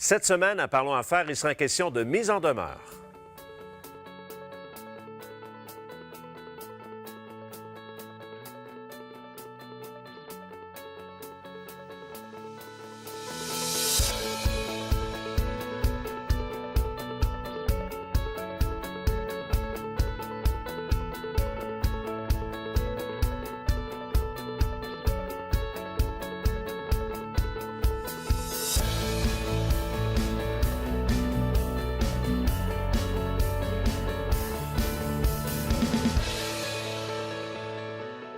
Cette semaine, à Parlons Affaires, il sera question de mise en demeure.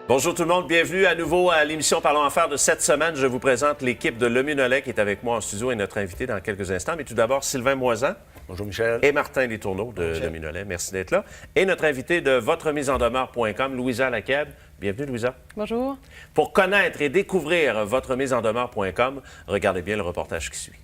Bonjour tout le monde, bienvenue à nouveau à l'émission Parlons Affaires de cette semaine. Je vous présente l'équipe de Leminolet qui est avec moi en studio et notre invité dans quelques instants. Mais tout d'abord, Sylvain Moisan. Bonjour Michel. Et Martin Letourneau de Leminolet. Merci d'être là. Et notre invité de VotreMiseEnDemeure.com, Louisa Lacab. Bienvenue, Louisa. Bonjour. Pour connaître et découvrir VotreMiseEnDemeure.com, regardez bien le reportage qui suit.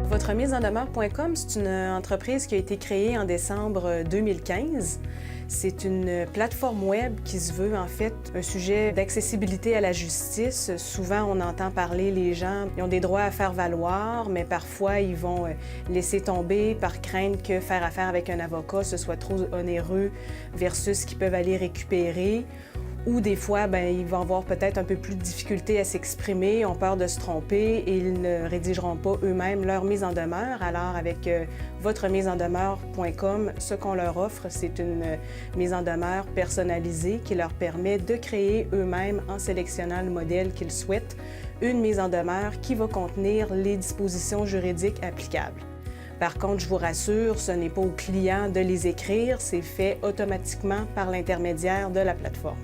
VotreMiseEnDemeure.com, c'est une entreprise qui a été créée en décembre 2015. C'est une plateforme web qui se veut en fait un sujet d'accessibilité à la justice. Souvent, on entend parler les gens, ils ont des droits à faire valoir, mais parfois, ils vont laisser tomber par crainte que faire affaire avec un avocat, ce soit trop onéreux versus ce qu'ils peuvent aller récupérer. Ou des fois, ils vont avoir peut-être un peu plus de difficulté à s'exprimer, ont peur de se tromper et ils ne rédigeront pas eux-mêmes leur mise en demeure. Alors, avec VotreMiseEnDemeure.com, ce qu'on leur offre, c'est une mise en demeure personnalisée qui leur permet de créer eux-mêmes, en sélectionnant le modèle qu'ils souhaitent, une mise en demeure qui va contenir les dispositions juridiques applicables. Par contre, je vous rassure, ce n'est pas au client de les écrire, c'est fait automatiquement par l'intermédiaire de la plateforme.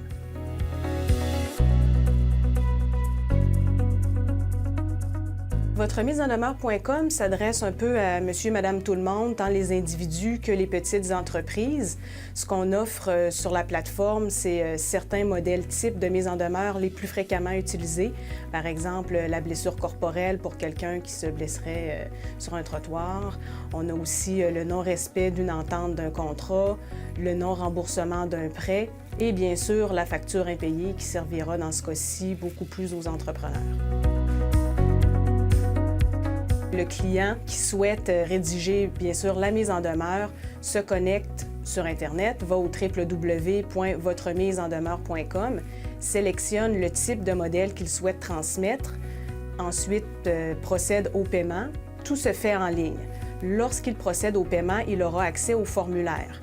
VotreMiseEnDemeure.com s'adresse un peu à monsieur, madame, tout le monde, tant les individus que les petites entreprises. Ce qu'on offre sur la plateforme, c'est certains modèles types de mise en demeure les plus fréquemment utilisés. Par exemple, la blessure corporelle pour quelqu'un qui se blesserait sur un trottoir. On a aussi le non-respect d'une entente d'un contrat, le non-remboursement d'un prêt et bien sûr la facture impayée qui servira dans ce cas-ci beaucoup plus aux entrepreneurs. Le client qui souhaite rédiger, bien sûr, la mise en demeure se connecte sur Internet, va au www.VotreMiseEnDemeure.com, sélectionne le type de modèle qu'il souhaite transmettre, ensuite procède au paiement. Tout se fait en ligne. Lorsqu'il procède au paiement, il aura accès au formulaire.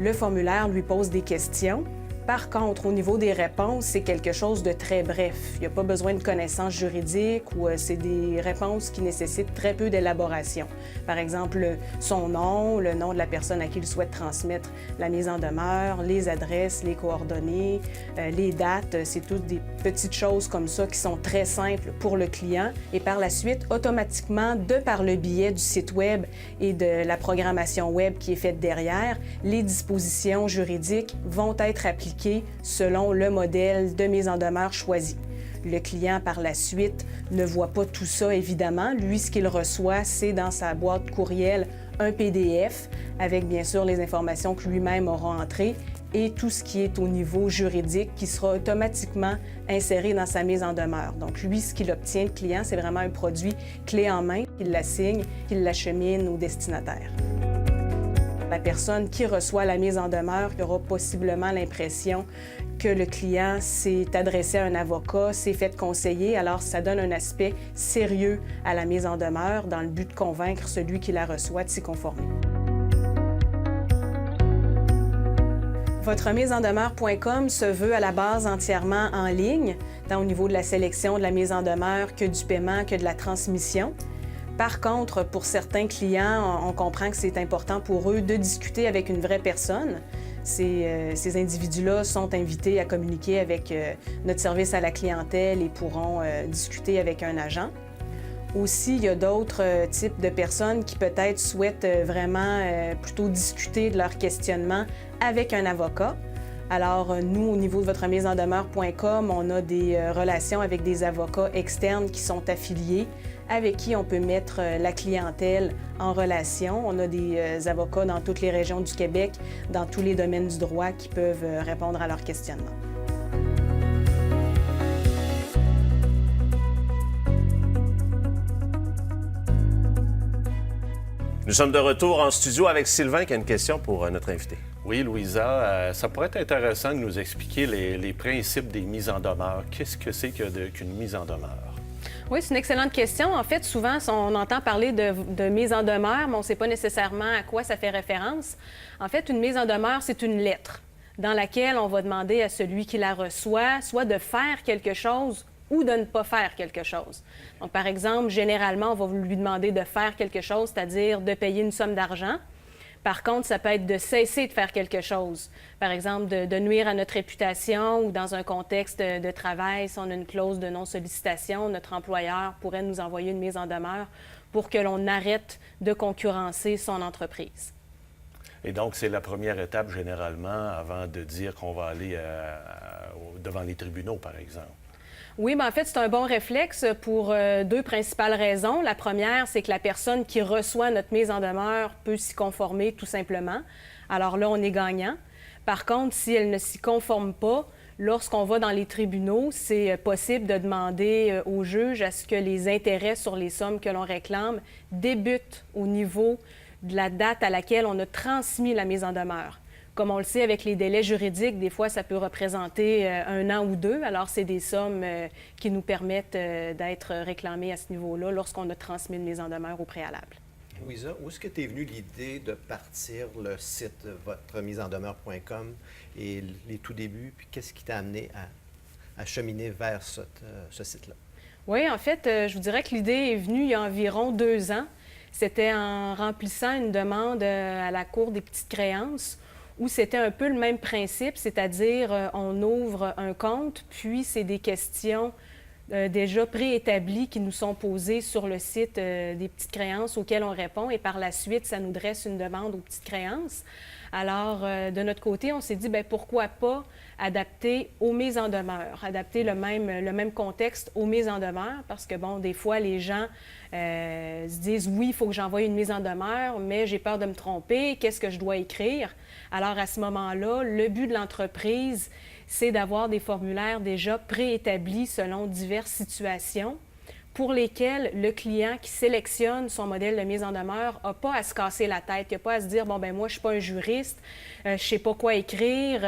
Le formulaire lui pose des questions. Par contre, au niveau des réponses, c'est quelque chose de très bref. Il n'y a pas besoin de connaissances juridiques ou c'est des réponses qui nécessitent très peu d'élaboration. Par exemple, son nom, le nom de la personne à qui il souhaite transmettre la mise en demeure, les adresses, les coordonnées, les dates. C'est toutes des petites choses comme ça qui sont très simples pour le client. Et par la suite, automatiquement, de par le biais du site web et de la programmation web qui est faite derrière, les dispositions juridiques vont être appliquées selon le modèle de mise en demeure choisi. Le client, par la suite, ne voit pas tout ça, évidemment. Lui, ce qu'il reçoit, c'est dans sa boîte courriel un PDF avec, bien sûr, les informations que lui-même aura entrées et tout ce qui est au niveau juridique qui sera automatiquement inséré dans sa mise en demeure. Donc, lui, ce qu'il obtient, le client, c'est vraiment un produit clé en main, qu'il l'assigne, qu'il l'achemine au destinataire. La personne qui reçoit la mise en demeure aura possiblement l'impression que le client s'est adressé à un avocat, s'est fait conseiller, alors ça donne un aspect sérieux à la mise en demeure dans le but de convaincre celui qui la reçoit de s'y conformer. VotreMiseEnDemeure.com se veut à la base entièrement en ligne, tant au niveau de la sélection de la mise en demeure que du paiement, que de la transmission. Par contre, pour certains clients, on comprend que c'est important pour eux de discuter avec une vraie personne. Ces individus-là sont invités à communiquer avec notre service à la clientèle et pourront discuter avec un agent. Aussi, il y a d'autres types de personnes qui peut-être souhaitent vraiment plutôt discuter de leur questionnement avec un avocat. Alors, nous, au niveau de votremiseendemeure.com, on a des relations avec des avocats externes qui sont affiliés, avec qui on peut mettre la clientèle en relation. On a des avocats dans toutes les régions du Québec, dans tous les domaines du droit, qui peuvent répondre à leurs questionnements. Nous sommes de retour en studio avec Sylvain qui a une question pour notre invité. Oui, Louisa, ça pourrait être intéressant de nous expliquer les principes des mises en demeure. Qu'est-ce que c'est qu'une mise en demeure? Oui, c'est une excellente question. En fait, souvent, on entend parler de mise en demeure, mais on ne sait pas nécessairement à quoi ça fait référence. En fait, une mise en demeure, c'est une lettre dans laquelle on va demander à celui qui la reçoit soit de faire quelque chose ou de ne pas faire quelque chose. Donc, par exemple, généralement, on va lui demander de faire quelque chose, c'est-à-dire de payer une somme d'argent. Par contre, ça peut être de cesser de faire quelque chose. Par exemple, de nuire à notre réputation ou dans un contexte de travail, si on a une clause de non-sollicitation, notre employeur pourrait nous envoyer une mise en demeure pour que l'on arrête de concurrencer son entreprise. Et donc, c'est la première étape, généralement, avant de dire qu'on va aller devant les tribunaux, par exemple. Oui, mais en fait, c'est un bon réflexe pour deux principales raisons. La première, c'est que la personne qui reçoit notre mise en demeure peut s'y conformer tout simplement. Alors là, on est gagnant. Par contre, si elle ne s'y conforme pas, lorsqu'on va dans les tribunaux, c'est possible de demander au juge à ce que les intérêts sur les sommes que l'on réclame débutent au niveau de la date à laquelle on a transmis la mise en demeure. Comme on le sait, avec les délais juridiques, des fois, ça peut représenter 1 an ou 2. Alors, c'est des sommes qui nous permettent d'être réclamées à ce niveau-là lorsqu'on a transmis une mise en demeure au préalable. Louisa, où est-ce que t'es venue l'idée de partir le site votremiseendemeure.com et les tout débuts, puis qu'est-ce qui t'a amené à cheminer vers ce site-là? Oui, en fait, je vous dirais que l'idée est venue il y a environ 2 ans. C'était en remplissant une demande à la Cour des petites créances, où c'était un peu le même principe, c'est-à-dire on ouvre un compte, puis c'est des questions déjà préétablies qui nous sont posées sur le site des petites créances auxquelles on répond, et par la suite, ça nous dresse une demande aux petites créances. Alors, de notre côté, on s'est dit, bien, pourquoi pas adapter aux mises en demeure, adapter le même contexte aux mises en demeure, parce que, bon, des fois, les gens se disent, oui, il faut que j'envoie une mise en demeure, mais j'ai peur de me tromper, qu'est-ce que je dois écrire? Alors, à ce moment-là, le but de l'entreprise, c'est d'avoir des formulaires déjà préétablis selon diverses situations pour lesquelles le client qui sélectionne son modèle de mise en demeure n'a pas à se casser la tête. Il n'a pas à se dire, bon, ben moi, je ne suis pas un juriste, je ne sais pas quoi écrire,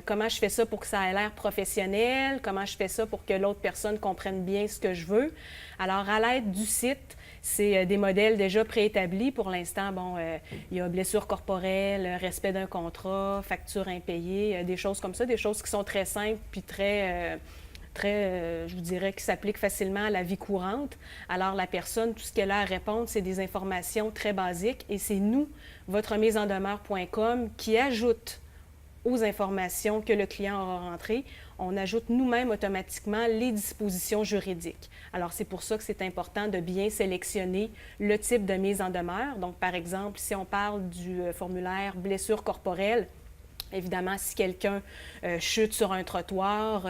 comment je fais ça pour que ça ait l'air professionnel, comment je fais ça pour que l'autre personne comprenne bien ce que je veux. Alors, à l'aide du site, c'est des modèles déjà préétablis. Pour l'instant, bon, il y a blessure corporelle, respect d'un contrat, facture impayée, des choses comme ça, des choses qui sont très simples puis très, je vous dirais, qui s'appliquent facilement à la vie courante. Alors, la personne, tout ce qu'elle a à répondre, c'est des informations très basiques et c'est nous, votremiseendemeure.com, qui ajoute aux informations que le client aura rentrées, on ajoute nous-mêmes automatiquement les dispositions juridiques. Alors, c'est pour ça que c'est important de bien sélectionner le type de mise en demeure. Donc, par exemple, si on parle du formulaire blessure corporelle, évidemment, si quelqu'un chute sur un trottoir,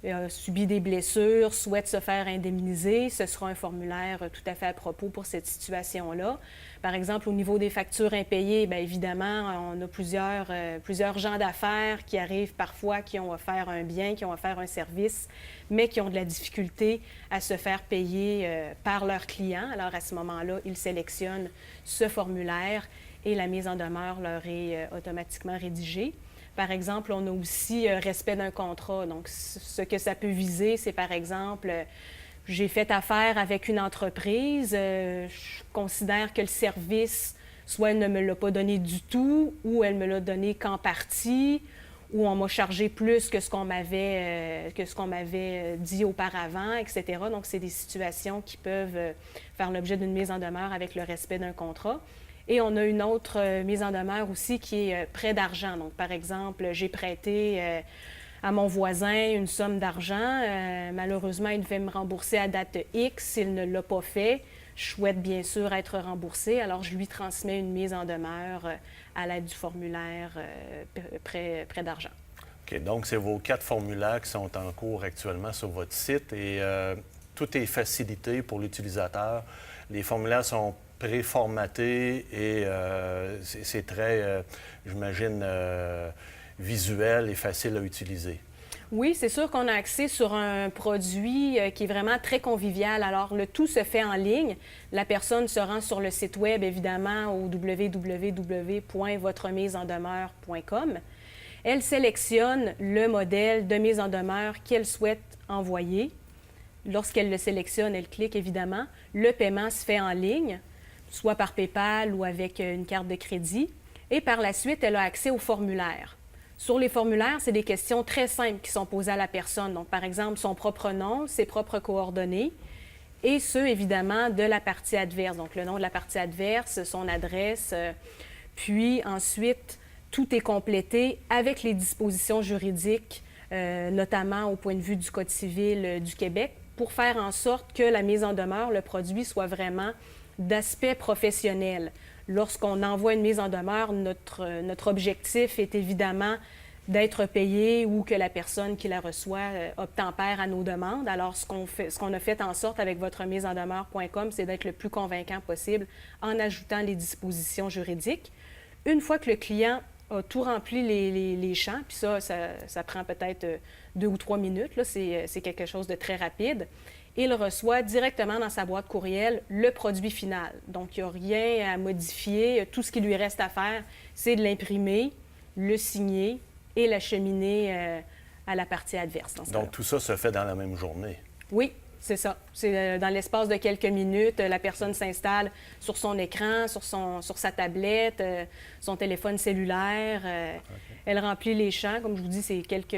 a subi des blessures, souhaite se faire indemniser, ce sera un formulaire tout à fait à propos pour cette situation-là. Par exemple, au niveau des factures impayées, bien évidemment, on a plusieurs gens d'affaires qui arrivent parfois, qui ont offert un bien, qui ont offert un service, mais qui ont de la difficulté à se faire payer par leurs clients. Alors, à ce moment-là, ils sélectionnent ce formulaire et la mise en demeure leur est automatiquement rédigée. Par exemple, on a aussi respect d'un contrat. Donc, ce que ça peut viser, c'est par exemple, j'ai fait affaire avec une entreprise, je considère que le service, soit elle ne me l'a pas donné du tout, ou elle me l'a donné qu'en partie, ou on m'a chargé plus que ce qu'on m'avait dit auparavant, etc. Donc, c'est des situations qui peuvent faire l'objet d'une mise en demeure avec le respect d'un contrat. Et on a une autre mise en demeure aussi qui est prêt d'argent. Donc, par exemple, j'ai prêté à mon voisin une somme d'argent. Malheureusement, il devait me rembourser à date X. S'il ne l'a pas fait, je souhaite bien sûr être remboursé. Alors, je lui transmets une mise en demeure à l'aide du formulaire prêt d'argent. OK, donc, c'est vos 4 formulaires qui sont en cours actuellement sur votre site et tout est facilité pour l'utilisateur. Les formulaires sont préformatés et c'est très, j'imagine, visuel et facile à utiliser. Oui, c'est sûr qu'on a accès sur un produit qui est vraiment très convivial. Alors, le tout se fait en ligne. La personne se rend sur le site web, évidemment, au www.votremiseendemeure.com. Elle sélectionne le modèle de mise en demeure qu'elle souhaite envoyer. Lorsqu'elle le sélectionne, elle clique, évidemment. Le paiement se fait en ligne, soit par PayPal ou avec une carte de crédit. Et par la suite, elle a accès au formulaire. Sur les formulaires, c'est des questions très simples qui sont posées à la personne. Donc, par exemple, son propre nom, ses propres coordonnées et ceux, évidemment, de la partie adverse. Donc, le nom de la partie adverse, son adresse. Puis, ensuite, tout est complété avec les dispositions juridiques, notamment au point de vue du Code civil du Québec, pour faire en sorte que la mise en demeure, le produit, soit vraiment d'aspect professionnel. Lorsqu'on envoie une mise en demeure, notre objectif est évidemment d'être payé ou que la personne qui la reçoit obtempère à nos demandes. Alors, ce qu'on a fait en sorte avec votremiseendemeure.com, c'est d'être le plus convaincant possible en ajoutant les dispositions juridiques. Une fois que le client a tout rempli les champs, puis ça prend peut-être 2 ou 3 minutes, là, c'est quelque chose de très rapide. Il reçoit directement dans sa boîte courriel le produit final. Donc, il n'y a rien à modifier. Tout ce qui lui reste à faire, c'est de l'imprimer, le signer et l'acheminer à la partie adverse. Donc, tout ça se fait dans la même journée? Oui, c'est ça. C'est dans l'espace de quelques minutes, la personne s'installe sur son écran, sur sa tablette, son téléphone cellulaire. Elle remplit les champs. Comme je vous dis, c'est quelques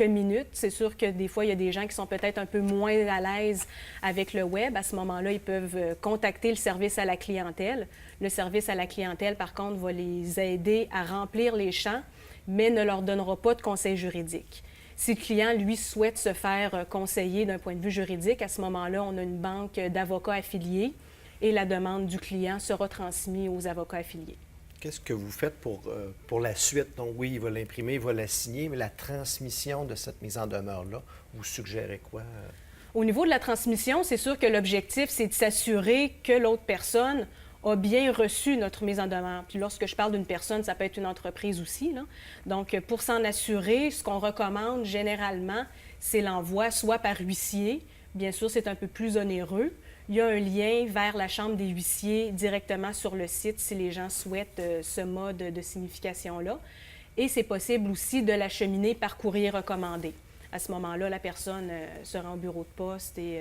minutes. C'est sûr que des fois, il y a des gens qui sont peut-être un peu moins à l'aise avec le web. À ce moment-là, ils peuvent contacter le service à la clientèle. Le service à la clientèle, par contre, va les aider à remplir les champs, mais ne leur donnera pas de conseil juridique. Si le client, lui, souhaite se faire conseiller d'un point de vue juridique, à ce moment-là, on a une banque d'avocats affiliés et la demande du client sera transmise aux avocats affiliés. Qu'est-ce que vous faites pour la suite? Donc oui, il va l'imprimer, il va la signer, mais la transmission de cette mise en demeure-là, vous suggérez quoi? Au niveau de la transmission, c'est sûr que l'objectif, c'est de s'assurer que l'autre personne a bien reçu notre mise en demeure. Puis lorsque je parle d'une personne, ça peut être une entreprise aussi, là. Donc, pour s'en assurer, ce qu'on recommande généralement, c'est l'envoi soit par huissier. Bien sûr, c'est un peu plus onéreux. Il y a un lien vers la Chambre des huissiers directement sur le site si les gens souhaitent ce mode de signification-là. Et c'est possible aussi de l'acheminer par courrier recommandé. À ce moment-là, la personne se rend au bureau de poste et,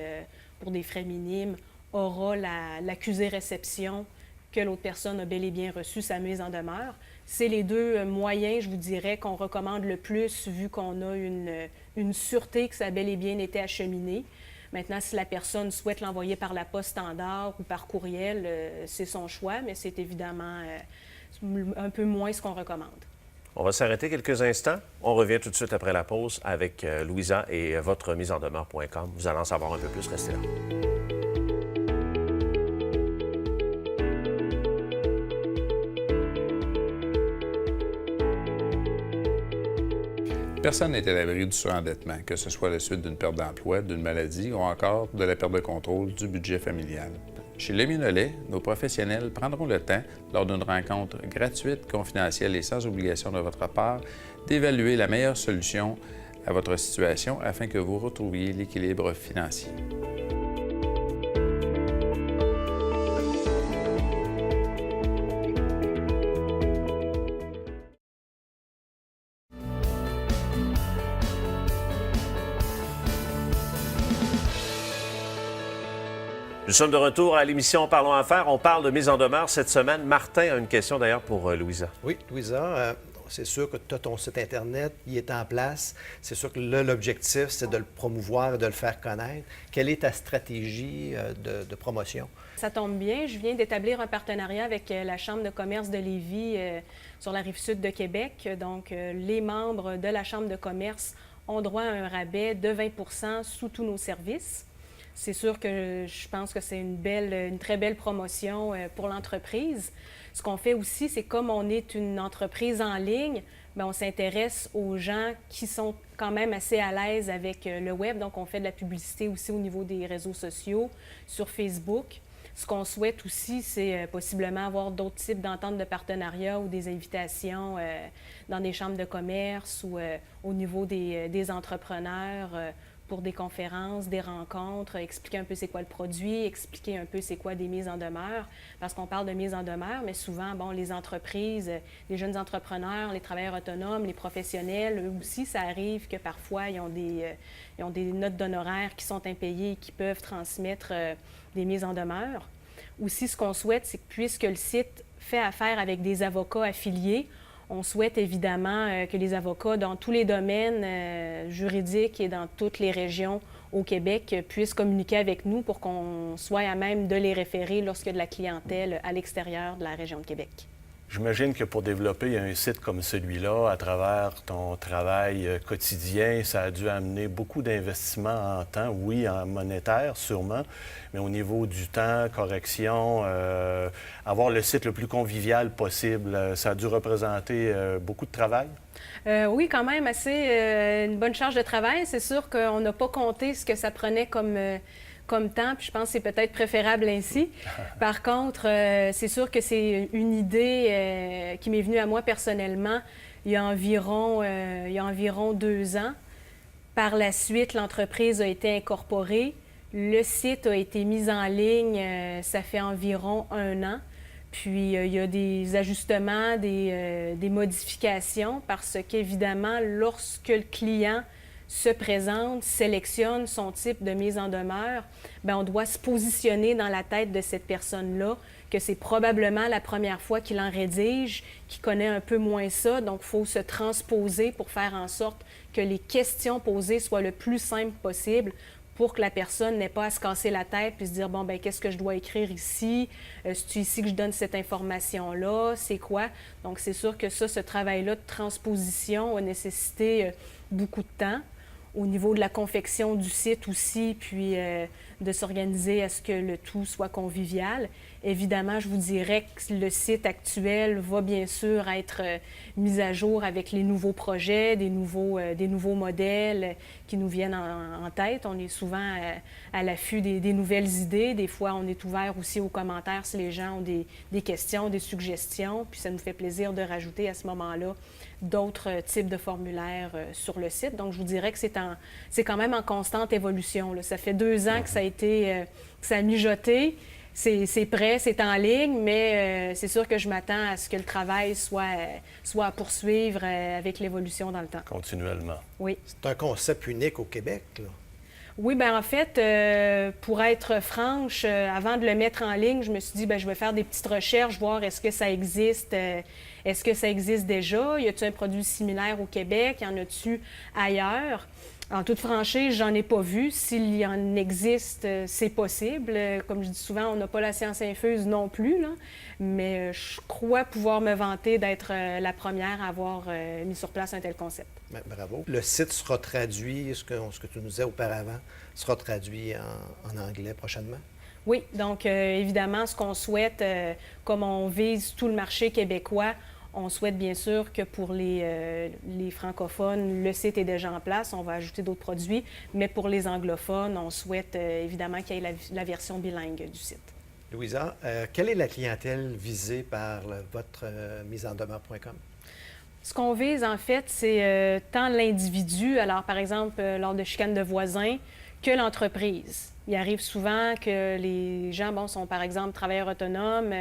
pour des frais minimes, aura l'accusé-réception que l'autre personne a bel et bien reçu sa mise en demeure. C'est les deux moyens, je vous dirais, qu'on recommande le plus vu qu'on a une sûreté que ça a bel et bien été acheminé. Maintenant, si la personne souhaite l'envoyer par la poste standard ou par courriel, c'est son choix, mais c'est évidemment un peu moins ce qu'on recommande. On va s'arrêter quelques instants. On revient tout de suite après la pause avec Louisa et votremiseendemeure.com. Vous allez en savoir un peu plus. Restez là. Personne n'est à l'abri du surendettement, que ce soit à la suite d'une perte d'emploi, d'une maladie ou encore de la perte de contrôle du budget familial. Chez Le Minolet, nos professionnels prendront le temps, lors d'une rencontre gratuite, confidentielle et sans obligation de votre part, d'évaluer la meilleure solution à votre situation afin que vous retrouviez l'équilibre financier. Nous sommes de retour à l'émission Parlons Affaires. On parle de mise en demeure cette semaine. Martin a une question d'ailleurs pour Louisa. Oui, Louisa, c'est sûr que tu as ton site Internet, il est en place. C'est sûr que là, l'objectif, c'est de le promouvoir et de le faire connaître. Quelle est ta stratégie de promotion? Ça tombe bien, je viens d'établir un partenariat avec la Chambre de commerce de Lévis sur la Rive-Sud de Québec. Donc, les membres de la Chambre de commerce ont droit à un rabais de 20 % sous tous nos services. C'est sûr que je pense que c'est une très belle promotion pour l'entreprise. Ce qu'on fait aussi, c'est comme on est une entreprise en ligne, bien, on s'intéresse aux gens qui sont quand même assez à l'aise avec le web. Donc, on fait de la publicité aussi au niveau des réseaux sociaux, sur Facebook. Ce qu'on souhaite aussi, c'est possiblement avoir d'autres types d'ententes de partenariat ou des invitations dans des chambres de commerce ou au niveau des entrepreneurs pour des conférences, des rencontres, expliquer un peu c'est quoi le produit, expliquer un peu c'est quoi des mises en demeure, parce qu'on parle de mise en demeure, mais souvent, bon, les entreprises, les jeunes entrepreneurs, les travailleurs autonomes, les professionnels, eux aussi, ça arrive que parfois, ils ont des notes d'honoraires qui sont impayées et qui peuvent transmettre des mises en demeure. Aussi, ce qu'on souhaite, c'est que puisque le site fait affaire avec des avocats affiliés, on souhaite évidemment que les avocats dans tous les domaines juridiques et dans toutes les régions au Québec puissent communiquer avec nous pour qu'on soit à même de les référer lorsqu'il y a de la clientèle à l'extérieur de la région de Québec. J'imagine que pour développer un site comme celui-là, à travers ton travail quotidien, ça a dû amener beaucoup d'investissements en temps, oui, en monétaire sûrement, mais au niveau du temps, correction, avoir le site le plus convivial possible, ça a dû représenter beaucoup de travail? Oui, quand même, assez une bonne charge de travail. C'est sûr qu'on n'a pas compté ce que ça prenait comme temps, puis je pense que c'est peut-être préférable ainsi. Par contre, c'est sûr que c'est une idée qui m'est venue à moi personnellement il y a environ 2 ans. Par la suite, l'entreprise a été incorporée. Le site a été mis en ligne, ça fait environ 1 an. Puis, il y a des ajustements, des modifications, parce qu'évidemment, lorsque le client se présente, sélectionne son type de mise en demeure, bien, on doit se positionner dans la tête de cette personne-là, que c'est probablement la première fois qu'il en rédige, qu'il connaît un peu moins ça. Donc, il faut se transposer pour faire en sorte que les questions posées soient le plus simples possible pour que la personne n'ait pas à se casser la tête puis se dire, bon, bien, qu'est-ce que je dois écrire ici? C'est ici que je donne cette information-là? C'est quoi? Donc, c'est sûr que ça, ce travail-là de transposition a nécessité beaucoup de temps. Au niveau de la confection du site aussi, puis de s'organiser à ce que le tout soit convivial. Évidemment, je vous dirais que le site actuel va bien sûr être mis à jour avec les nouveaux projets, des nouveaux modèles qui nous viennent en tête. On est souvent à l'affût des nouvelles idées. Des fois, on est ouvert aussi aux commentaires si les gens ont des questions, des suggestions. Puis ça nous fait plaisir de rajouter à ce moment-là d'autres types de formulaires sur le site. Donc, je vous dirais que c'est quand même en constante évolution, là. Ça fait 2 ans que ça a été, que ça a mijoté. C'est prêt, c'est en ligne, mais c'est sûr que je m'attends à ce que le travail soit à poursuivre avec l'évolution dans le temps. Continuellement. Oui. C'est un concept unique au Québec, là. Oui, bien en fait, pour être franche, avant de le mettre en ligne, je me suis dit, bien, je vais faire des petites recherches, voir est-ce que ça existe déjà? Y a-t-il un produit similaire au Québec? Y en a-t-il ailleurs? En toute franchise, j'en ai pas vu. S'il y en existe, c'est possible. Comme je dis souvent, on n'a pas la science infuse non plus, là. Mais je crois pouvoir me vanter d'être la première à avoir mis sur place un tel concept. Bien, bravo. Le site sera traduit, ce que tu nous disais auparavant, sera traduit en anglais prochainement? Oui, donc évidemment, ce qu'on souhaite, comme on vise tout le marché québécois, on souhaite bien sûr que pour les francophones, le site est déjà en place. On va ajouter d'autres produits. Mais pour les anglophones, on souhaite évidemment qu'il y ait la version bilingue du site. Louisa, quelle est la clientèle visée par votre miseendemeure.com? Ce qu'on vise, en fait, c'est tant l'individu, alors par exemple, lors de chicanes de voisins, que l'entreprise. Il arrive souvent que les gens, sont par exemple travailleurs autonomes,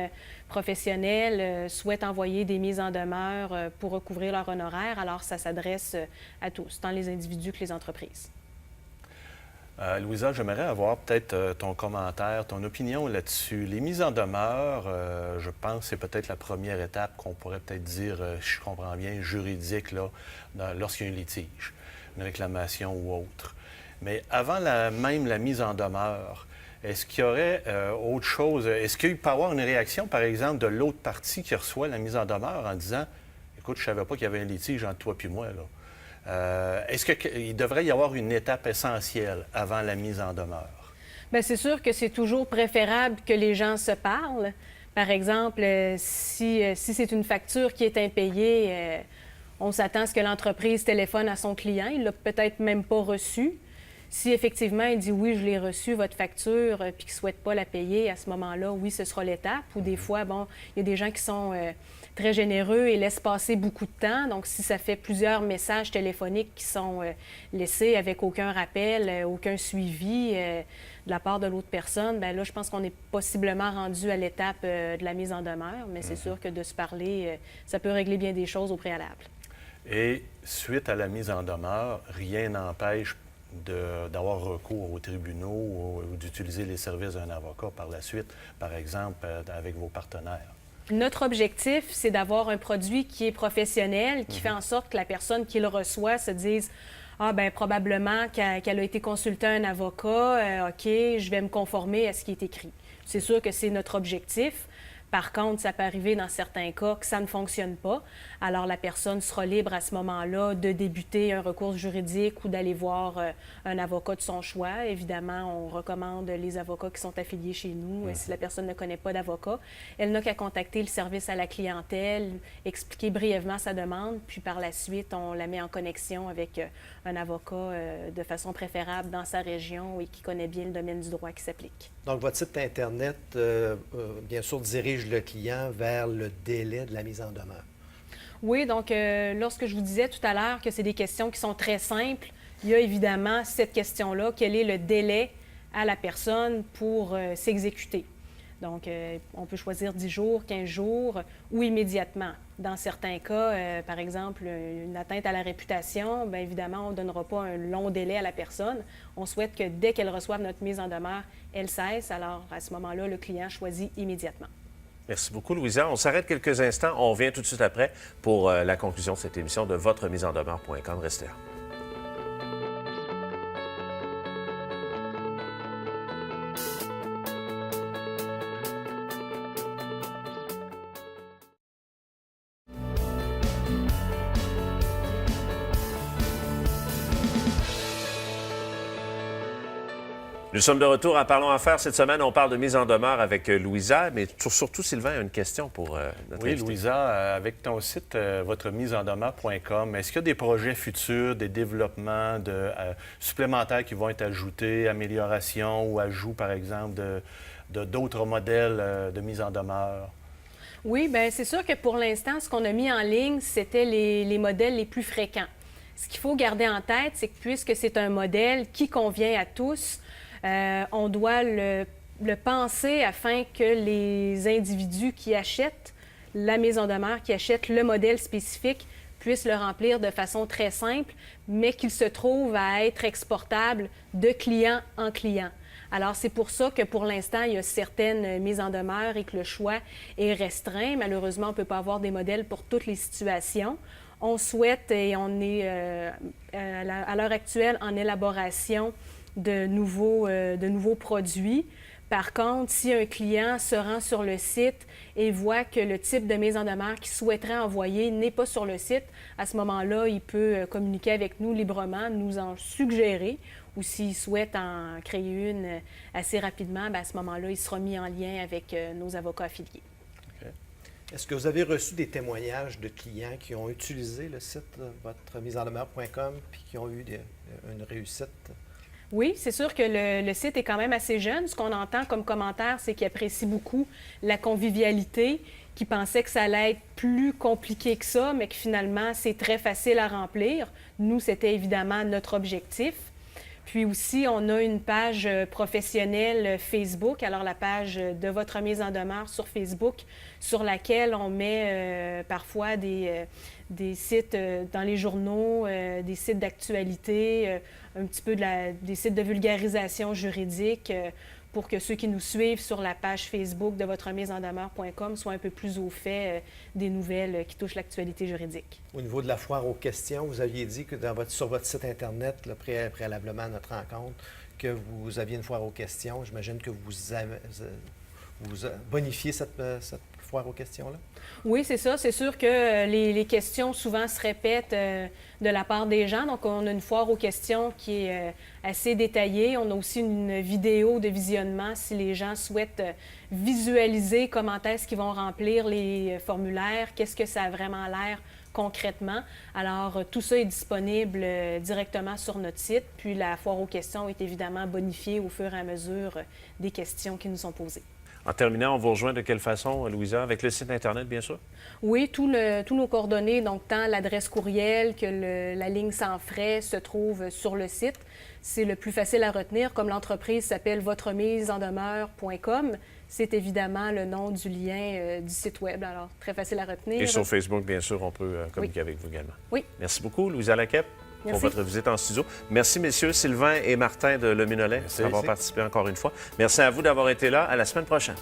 professionnels, souhaitent envoyer des mises en demeure pour recouvrir leur honoraire. Alors, ça s'adresse à tous, tant les individus que les entreprises. Louisa, j'aimerais avoir peut-être ton commentaire, ton opinion là-dessus. Les mises en demeure, je pense que c'est peut-être la première étape qu'on pourrait peut-être dire, je comprends bien, juridique, là, lorsqu'il y a un litige, une réclamation ou autre. Mais avant même la mise en demeure, est-ce qu'il y aurait autre chose? Est-ce qu'il peut y avoir une réaction, par exemple, de l'autre partie qui reçoit la mise en demeure en disant « Écoute, je ne savais pas qu'il y avait un litige entre toi et moi, là. » Est-ce qu'il devrait y avoir une étape essentielle avant la mise en demeure? Bien, c'est sûr que c'est toujours préférable que les gens se parlent. Par exemple, si c'est une facture qui est impayée, On s'attend à ce que l'entreprise téléphone à son client. Il ne l'a peut-être même pas reçu. Si effectivement il dit oui, je l'ai reçu, votre facture, puis qu'il ne souhaite pas la payer, à ce moment-là, oui, ce sera l'étape. Ou des fois, bon, il y a des gens qui sont très généreux et laissent passer beaucoup de temps. Donc, si ça fait plusieurs messages téléphoniques qui sont laissés avec aucun rappel, aucun suivi de la part de l'autre personne, bien là, je pense qu'on est possiblement rendu à l'étape de la mise en demeure. Mais c'est sûr que de se parler, ça peut régler bien des choses au préalable. Et suite à la mise en demeure, rien n'empêche d'avoir recours aux tribunaux ou d'utiliser les services d'un avocat par la suite, par exemple, avec vos partenaires. Notre objectif, c'est d'avoir un produit qui est professionnel, qui fait en sorte que la personne qui le reçoit se dise « Ah, bien, probablement qu'elle a été consultée un avocat, OK, je vais me conformer à ce qui est écrit. » C'est sûr que c'est notre objectif. Par contre, ça peut arriver dans certains cas que ça ne fonctionne pas. Alors, la personne sera libre à ce moment-là de débuter un recours juridique ou d'aller voir un avocat de son choix. Évidemment, on recommande les avocats qui sont affiliés chez nous. Si la personne ne connaît pas d'avocat, elle n'a qu'à contacter le service à la clientèle, expliquer brièvement sa demande, puis par la suite, on la met en connexion avec un avocat de façon préférable dans sa région et qui connaît bien le domaine du droit qui s'applique. Donc, votre site Internet, bien sûr, dirige le client vers le délai de la mise en demeure. Oui, donc lorsque je vous disais tout à l'heure que c'est des questions qui sont très simples, il y a évidemment cette question-là, quel est le délai à la personne pour s'exécuter? Donc, on peut choisir 10 jours, 15 jours ou immédiatement. Dans certains cas, par exemple, une atteinte à la réputation, bien évidemment, on ne donnera pas un long délai à la personne. On souhaite que dès qu'elle reçoive notre mise en demeure, elle cesse. Alors, à ce moment-là, le client choisit immédiatement. Merci beaucoup, Louisa. On s'arrête quelques instants. On revient tout de suite après pour la conclusion de cette émission de VotreMiseEnDemeure.com. Restez là. Nous sommes de retour à Parlons Affaires. Cette semaine, on parle de mise en demeure avec Louisa, mais surtout, Sylvain a une question pour notre invité. Oui, Louisa, avec ton site, VotreMiseEnDemeure.com, est-ce qu'il y a des projets futurs, des développements supplémentaires qui vont être ajoutés, améliorations ou ajouts, par exemple, d'autres modèles de mise en demeure? Oui, bien, c'est sûr que pour l'instant, ce qu'on a mis en ligne, c'était les modèles les plus fréquents. Ce qu'il faut garder en tête, c'est que puisque c'est un modèle qui convient à tous, on doit le penser afin que les individus qui achètent la mise en demeure, qui achètent le modèle spécifique, puissent le remplir de façon très simple, mais qu'il se trouve à être exportable de client en client. Alors, c'est pour ça que pour l'instant, il y a certaines mises en demeure et que le choix est restreint. Malheureusement, on ne peut pas avoir des modèles pour toutes les situations. On souhaite, et on est à l'heure actuelle en élaboration de nouveaux produits. Par contre, si un client se rend sur le site et voit que le type de mise en demeure qu'il souhaiterait envoyer n'est pas sur le site, à ce moment-là, il peut communiquer avec nous librement, nous en suggérer, ou s'il souhaite en créer une assez rapidement, bien, à ce moment-là, il sera mis en lien avec nos avocats affiliés. Est-ce que vous avez reçu des témoignages de clients qui ont utilisé le site VotreMiseEnDemeure.com puis qui ont eu une réussite? Oui, c'est sûr que le site est quand même assez jeune. Ce qu'on entend comme commentaire, c'est qu'ils apprécient beaucoup la convivialité, qu'ils pensaient que ça allait être plus compliqué que ça, mais que finalement, c'est très facile à remplir. Nous, c'était évidemment notre objectif. Puis aussi, on a une page professionnelle Facebook, alors la page de Votre mise en demeure sur Facebook, sur laquelle on met parfois des sites dans les journaux, des sites d'actualité, un petit peu des sites de vulgarisation juridique pour que ceux qui nous suivent sur la page Facebook de VotreMiseEnDemeure.com soient un peu plus au fait des nouvelles qui touchent l'actualité juridique. Au niveau de la foire aux questions, vous aviez dit que sur votre site Internet, là, préalablement à notre rencontre, que vous aviez une foire aux questions. J'imagine que vous bonifiez cette foire aux questions-là? Oui, c'est ça. C'est sûr que les questions souvent se répètent de la part des gens. Donc, on a une foire aux questions qui est assez détaillée. On a aussi une vidéo de visionnement si les gens souhaitent visualiser comment est-ce qu'ils vont remplir les formulaires, qu'est-ce que ça a vraiment l'air concrètement. Alors, tout ça est disponible directement sur notre site. Puis, la foire aux questions est évidemment bonifiée au fur et à mesure des questions qui nous sont posées. En terminant, on vous rejoint de quelle façon, Louisa? Avec le site Internet, bien sûr? Oui, tous nos coordonnées, donc tant l'adresse courriel que la ligne sans frais se trouvent sur le site. C'est le plus facile à retenir, comme l'entreprise s'appelle VotreMiseEnDemeure.com. C'est évidemment le nom du lien du site Web, alors très facile à retenir. Et sur Facebook, bien sûr, on peut communiquer avec vous également. Oui. Merci beaucoup, Louisa Lacquette, pour Merci. votre visite en studio. Merci, messieurs Sylvain et Martin de Le Minolet, d'avoir participé encore une fois. Merci à vous d'avoir été là. À la semaine prochaine.